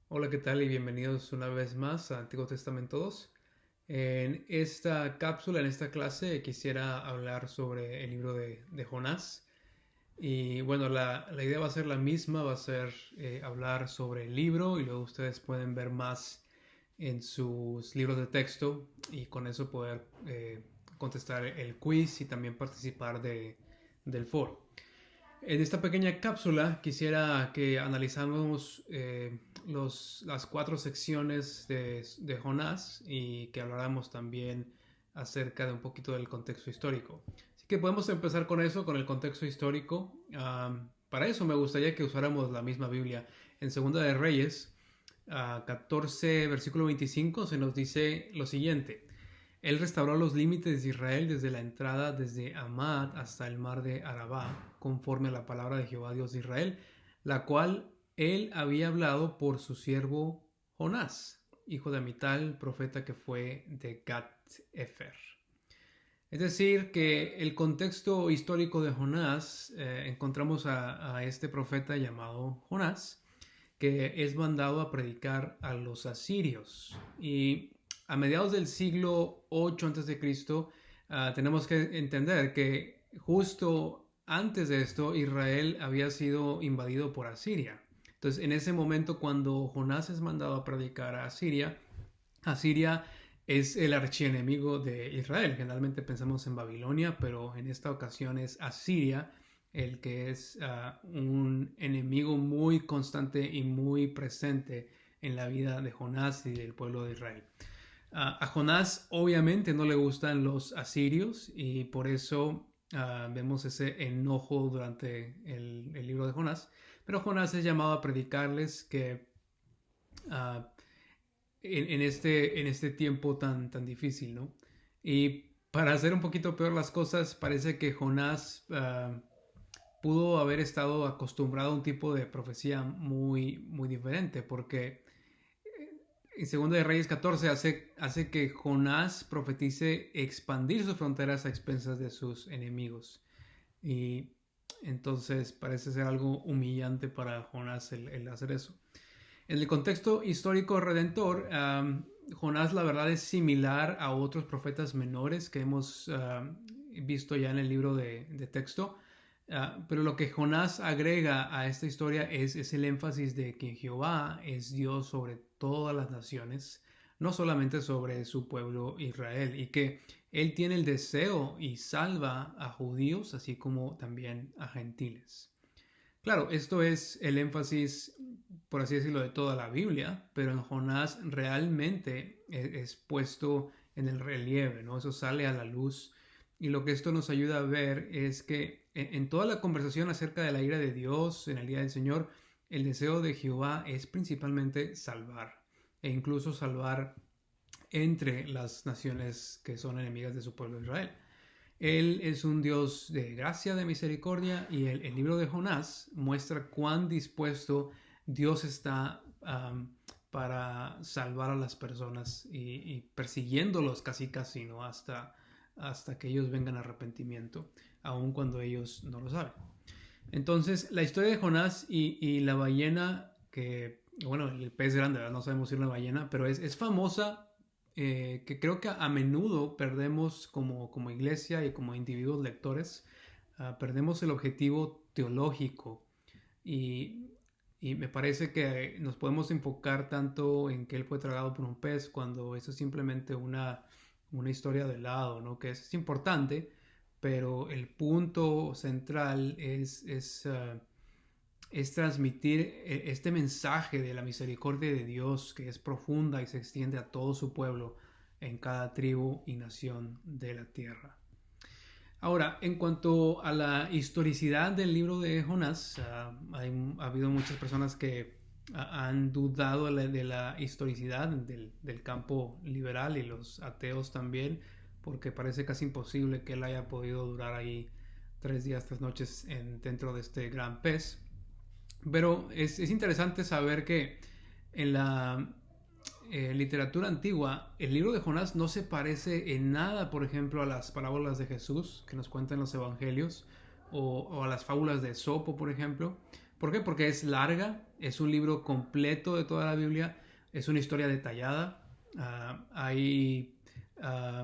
Hola, ¿qué tal? Y bienvenidos una vez más a Antiguo Testamento 2. En esta cápsula, en esta clase, quisiera hablar sobre el libro de Jonás. Y bueno, la idea va a ser la misma, va a ser hablar sobre el libro y luego ustedes pueden ver más en sus libros de texto y con eso poder contestar el quiz y también participar del foro. En esta pequeña cápsula quisiera que analizáramos las cuatro secciones de Jonás y que habláramos también acerca de un poquito del contexto histórico. Así que podemos empezar con eso, con el contexto histórico. Para eso me gustaría que usáramos la misma Biblia. En Segunda de Reyes, 14, versículo 25, se nos dice lo siguiente. Él restauró los límites de Israel desde la entrada desde Amad hasta el mar de Arabá, conforme a la palabra de Jehová Dios de Israel, la cual él había hablado por su siervo Jonás, hijo de Amital, profeta que fue de Gat-Efer. Es decir, que el contexto histórico de Jonás, encontramos a este profeta llamado Jonás, que es mandado a predicar a los asirios. Y a mediados del siglo 8 a.C., tenemos que entender que justo antes de esto Israel había sido invadido por Asiria. Entonces, en ese momento, cuando Jonás es mandado a predicar a Asiria, Asiria es el archienemigo de Israel. Generalmente pensamos en Babilonia, pero en esta ocasión es Asiria el que es un enemigo muy constante y muy presente en la vida de Jonás y del pueblo de Israel. A Jonás obviamente no le gustan los asirios y por eso vemos ese enojo durante el libro de Jonás. Pero Jonás es llamado a predicarles que uh, en este tiempo tan difícil, ¿no? Y para hacer un poquito peor las cosas, parece que Jonás pudo haber estado acostumbrado a un tipo de profecía muy diferente, porque en 2 de Reyes 14 hace que Jonás profetice expandir sus fronteras a expensas de sus enemigos. Y entonces parece ser algo humillante para Jonás el hacer eso. En el contexto histórico redentor, Jonás la verdad es similar a otros profetas menores que hemos visto ya en el libro de texto. Pero lo que Jonás agrega a esta historia es el énfasis de que Jehová es Dios sobre todas las naciones, no solamente sobre su pueblo Israel, y que Él tiene el deseo y salva a judíos, así como también a gentiles. Claro, esto es el énfasis, por así decirlo, de toda la Biblia, pero en Jonás realmente es puesto en el relieve, ¿no? Eso sale a la luz. Y lo que esto nos ayuda a ver es que en toda la conversación acerca de la ira de Dios en el día del Señor, el deseo de Jehová es principalmente salvar, e incluso salvar entre las naciones que son enemigas de su pueblo Israel. Él es un Dios de gracia, de misericordia, y el libro de Jonás muestra cuán dispuesto Dios está para salvar a las personas y persiguiéndolos casi, ¿no? Hasta que ellos vengan a arrepentimiento, aun cuando ellos no lo saben. Entonces, la historia de Jonás y la ballena, que, bueno, el pez grande, ¿verdad? No sabemos si es una ballena, pero es famosa, que creo que a menudo perdemos como iglesia y como individuos lectores, perdemos el objetivo teológico y, y me parece que nos podemos enfocar tanto en que él fue tragado por un pez cuando eso es simplemente una historia de lado, ¿no? Que es importante, pero el punto central es transmitir este mensaje de la misericordia de Dios que es profunda y se extiende a todo su pueblo en cada tribu y nación de la tierra. Ahora, en cuanto a la historicidad del libro de Jonás, ha habido muchas personas que han dudado de la historicidad del campo liberal y los ateos también, porque parece casi imposible que él haya podido durar ahí 3 días, 3 noches dentro de este gran pez. Pero es interesante saber que en la literatura antigua, el libro de Jonás no se parece en nada, por ejemplo, a las parábolas de Jesús que nos cuentan los evangelios o a las fábulas de Esopo, por ejemplo, ¿Por qué? Porque es larga, es un libro completo de toda la Biblia, es una historia detallada. Hay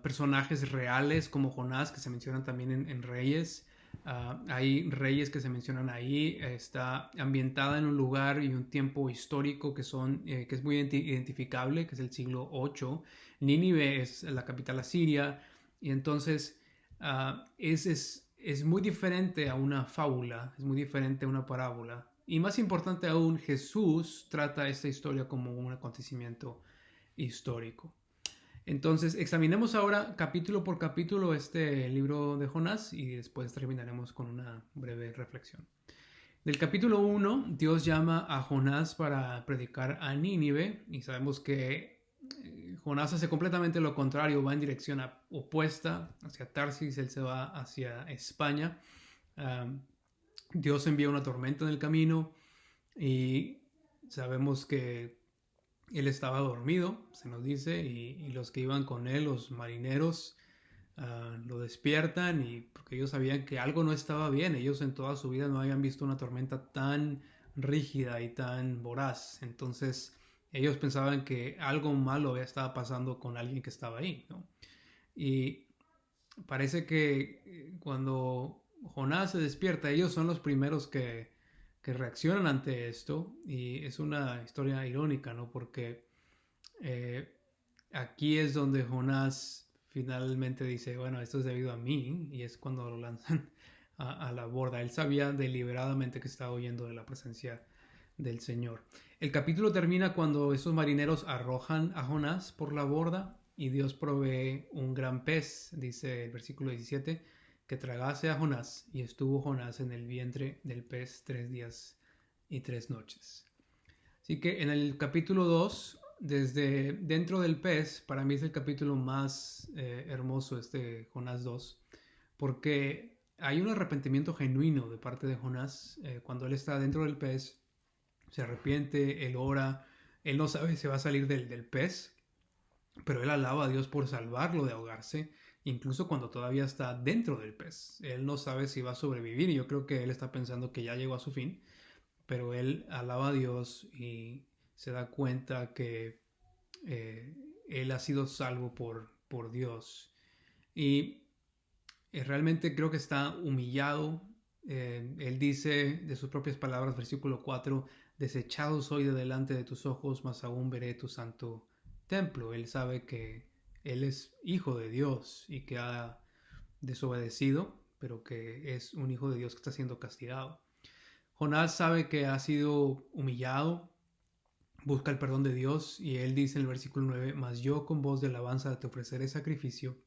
personajes reales como Jonás que se mencionan también en Reyes. Hay reyes que se mencionan ahí. Está ambientada en un lugar y un tiempo histórico que es muy identificable, que es el siglo 8. Nínive es la capital asiria. Y entonces es muy diferente a una fábula, es muy diferente a una parábola. Y más importante aún, Jesús trata esta historia como un acontecimiento histórico. Entonces, examinemos ahora capítulo por capítulo este libro de Jonás y después terminaremos con una breve reflexión. Del capítulo 1, Dios llama a Jonás para predicar a Nínive y sabemos que Jonás hace completamente lo contrario, va en dirección opuesta hacia Tarsis, él se va hacia España. Dios envía una tormenta en el camino y sabemos que él estaba dormido, se nos dice, y los que iban con él, los marineros, lo despiertan y porque ellos sabían que algo no estaba bien. Ellos en toda su vida no habían visto una tormenta tan rígida y tan voraz. Entonces ellos pensaban que algo malo estaba pasando con alguien que estaba ahí, ¿no? Y parece que cuando Jonás se despierta, ellos son los primeros que reaccionan ante esto. Y es una historia irónica, ¿no? Porque eh, aquí es donde Jonás finalmente dice, bueno, esto es debido a mí, y es cuando lo lanzan a la borda. Él sabía deliberadamente que estaba huyendo de la presencia del Señor. El capítulo termina cuando esos marineros arrojan a Jonás por la borda y Dios provee un gran pez, dice el versículo 17, que tragase a Jonás, y estuvo Jonás en el vientre del pez 3 días y 3 noches. Así que en el capítulo 2, desde dentro del pez, para mí es el capítulo más hermoso, este Jonás 2, porque hay un arrepentimiento genuino de parte de Jonás. Cuando él está dentro del pez, se arrepiente, él ora, él no sabe si va a salir del pez, pero él alaba a Dios por salvarlo de ahogarse, incluso cuando todavía está dentro del pez. Él no sabe si va a sobrevivir y yo creo que él está pensando que ya llegó a su fin, pero él alaba a Dios y se da cuenta que él ha sido salvo por Dios. Y realmente creo que está humillado. Él dice de sus propias palabras, versículo 4, desechado soy de delante de tus ojos, mas aún veré tu santo templo. Él sabe que él es hijo de Dios y que ha desobedecido, pero que es un hijo de Dios que está siendo castigado. Jonás sabe que ha sido humillado, busca el perdón de Dios y él dice en el versículo 9, mas yo con voz de alabanza te ofreceré sacrificio,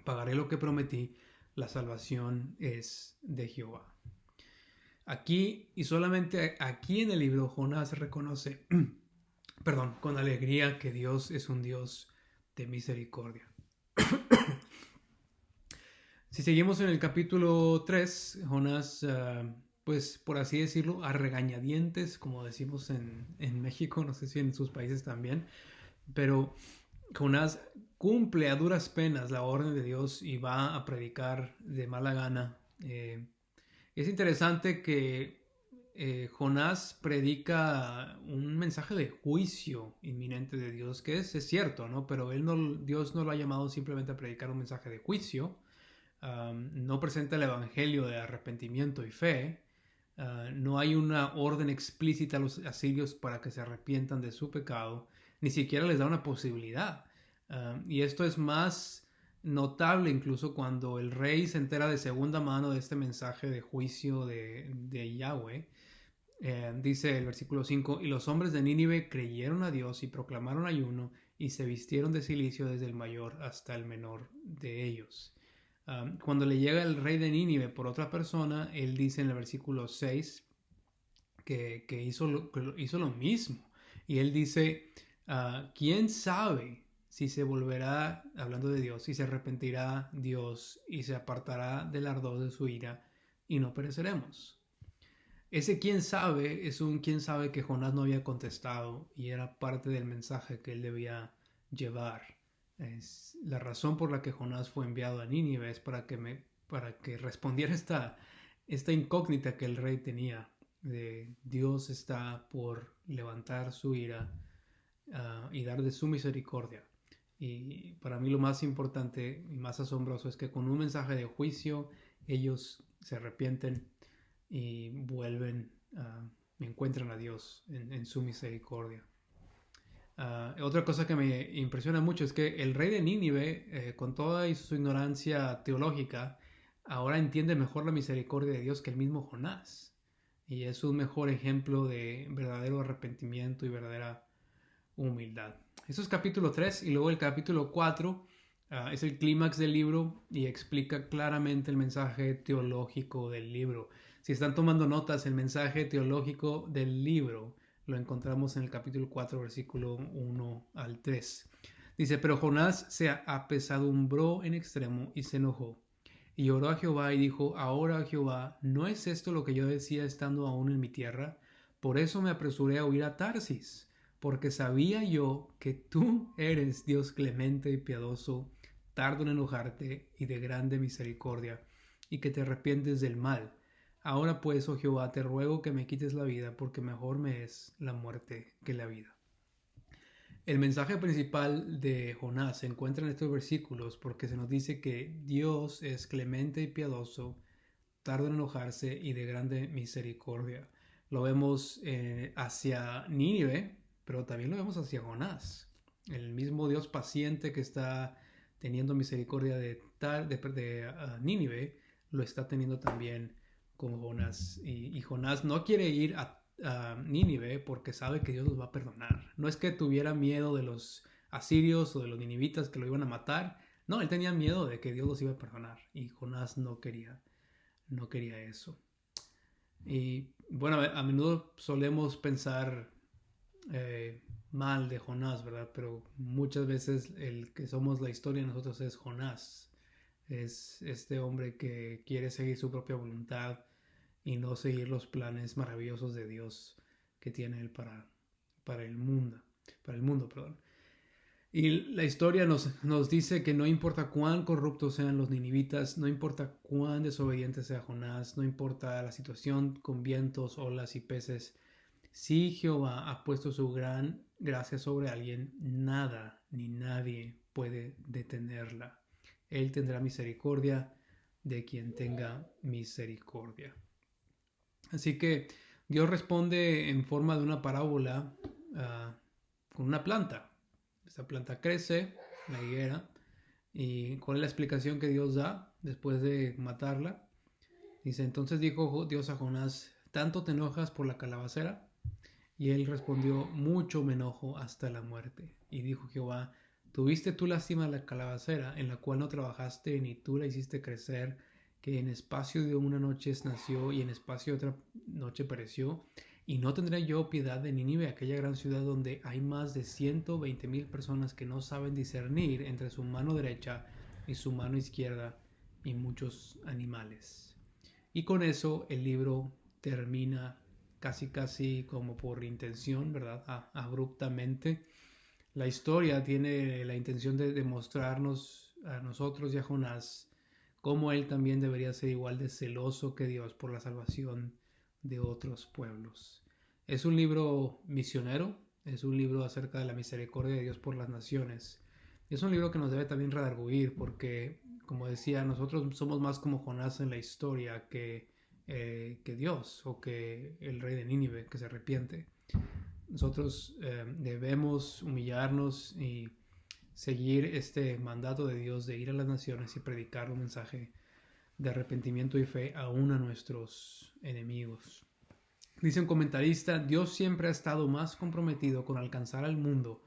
pagaré lo que prometí, la salvación es de Jehová. Aquí y solamente aquí en el libro Jonás reconoce, perdón, con alegría que Dios es un Dios de misericordia. Si seguimos en el capítulo 3, Jonás, pues por así decirlo, a regañadientes, como decimos en México, no sé si en sus países también, pero Jonás cumple a duras penas la orden de Dios y va a predicar de mala gana. Es interesante que Jonás predica un mensaje de juicio inminente de Dios, que es cierto, ¿no? Pero Dios no lo ha llamado simplemente a predicar un mensaje de juicio. No presenta el evangelio de arrepentimiento y fe. No hay una orden explícita a los asirios para que se arrepientan de su pecado. Ni siquiera les da una posibilidad. Y esto es más notable incluso cuando el rey se entera de segunda mano de este mensaje de juicio de Yahweh. Dice el versículo 5, y los hombres de Nínive creyeron a Dios y proclamaron ayuno y se vistieron de cilicio desde el mayor hasta el menor de ellos. Cuando le llega el rey de Nínive por otra persona, él dice en el versículo 6 que hizo lo mismo. Y él dice, ¿quién sabe si se volverá, hablando de Dios, si se arrepentirá Dios y se apartará del ardor de su ira y no pereceremos? Ese quién sabe es un quién sabe que Jonás no había contestado y era parte del mensaje que él debía llevar. Es la razón por la que Jonás fue enviado a Nínive es para que respondiera esta incógnita que el rey tenía. Dios está por levantar su ira y dar de su misericordia. Y para mí lo más importante y más asombroso es que con un mensaje de juicio ellos se arrepienten y vuelven, encuentran a Dios en su misericordia. Otra cosa que me impresiona mucho es que el rey de Nínive, con toda su ignorancia teológica, ahora entiende mejor la misericordia de Dios que el mismo Jonás. Y es un mejor ejemplo de verdadero arrepentimiento y verdadera humildad. Eso es capítulo 3 y luego el capítulo 4 es el clímax del libro y explica claramente el mensaje teológico del libro. Si están tomando notas, el mensaje teológico del libro lo encontramos en el capítulo 4, versículo 1 al 3. Dice, pero Jonás se apesadumbró en extremo y se enojó. Y oró a Jehová y dijo, ahora Jehová, ¿no es esto lo que yo decía estando aún en mi tierra? Por eso me apresuré a huir a Tarsis, porque sabía yo que tú eres Dios clemente y piadoso, tardo en enojarte y de grande misericordia, y que te arrepientes del mal. Ahora pues, oh Jehová, te ruego que me quites la vida, porque mejor me es la muerte que la vida. El mensaje principal de Jonás se encuentra en estos versículos porque se nos dice que Dios es clemente y piadoso, tardo en enojarse y de grande misericordia. Lo vemos hacia Nínive, pero también lo vemos hacia Jonás. El mismo Dios paciente que está teniendo misericordia de Nínive, lo está teniendo también con Jonás. Y Jonás no quiere ir a Nínive porque sabe que Dios los va a perdonar. No es que tuviera miedo de los asirios o de los ninivitas que lo iban a matar. No, él tenía miedo de que Dios los iba a perdonar. Y Jonás no quería eso. Y bueno, a menudo solemos pensar mal de Jonás, ¿verdad? Pero muchas veces el que somos la historia de nosotros es Jonás. Es este hombre que quiere seguir su propia voluntad y no seguir los planes maravillosos de Dios que tiene él para el mundo, perdón. Y la historia nos dice que no importa cuán corruptos sean los ninivitas, no importa cuán desobediente sea Jonás, no importa la situación con vientos, olas y peces, si Jehová ha puesto su gran gracia sobre alguien, nada ni nadie puede detenerla. Él tendrá misericordia de quien tenga misericordia. Así que Dios responde en forma de una parábola con una planta. Esta planta crece, la higuera, y ¿cuál es la explicación que Dios da después de matarla? Dice, entonces dijo Dios a Jonás, ¿tanto te enojas por la calabacera? Y él respondió, mucho me enojo hasta la muerte. Y dijo Jehová, ¿tuviste tú lástima de la calabacera, en la cual no trabajaste ni tú la hiciste crecer, que en espacio de una noche nació y en espacio de otra noche pereció? Y no tendré yo piedad de Nínive, aquella gran ciudad donde hay más de 120,000 personas que no saben discernir entre su mano derecha y su mano izquierda, y muchos animales. Y con eso el libro termina casi como por intención, ¿verdad? Abruptamente. La historia tiene la intención de demostrarnos a nosotros y a Jonás cómo él también debería ser igual de celoso que Dios por la salvación de otros pueblos. Es un libro misionero, es un libro acerca de la misericordia de Dios por las naciones. Es un libro que nos debe también redarguir porque, como decía, nosotros somos más como Jonás en la historia que Dios o que el rey de Nínive que se arrepiente. Nosotros debemos humillarnos y seguir este mandato de Dios de ir a las naciones y predicar un mensaje de arrepentimiento y fe aún a nuestros enemigos. Dice un comentarista, Dios siempre ha estado más comprometido con alcanzar al mundo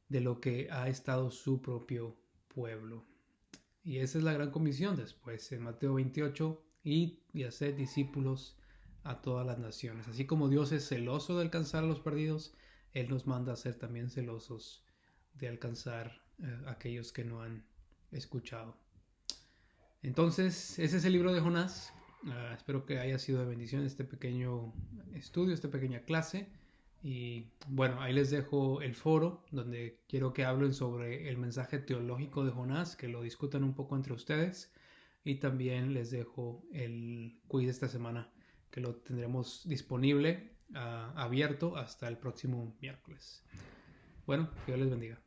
de lo que ha estado su propio pueblo. Y esa es la gran comisión después en Mateo 28, y hacer discípulos a todas las naciones. Así como Dios es celoso de alcanzar a los perdidos, Él nos manda a ser también celosos de alcanzar a aquellos que no han escuchado. Entonces, ese es el libro de Jonás. Espero que haya sido de bendición este pequeño estudio, esta pequeña clase. Y bueno, ahí les dejo el foro donde quiero que hablen sobre el mensaje teológico de Jonás, que lo discutan un poco entre ustedes. Y también les dejo el quiz de esta semana que lo tendremos disponible, abierto hasta el próximo miércoles. Bueno, que Dios les bendiga.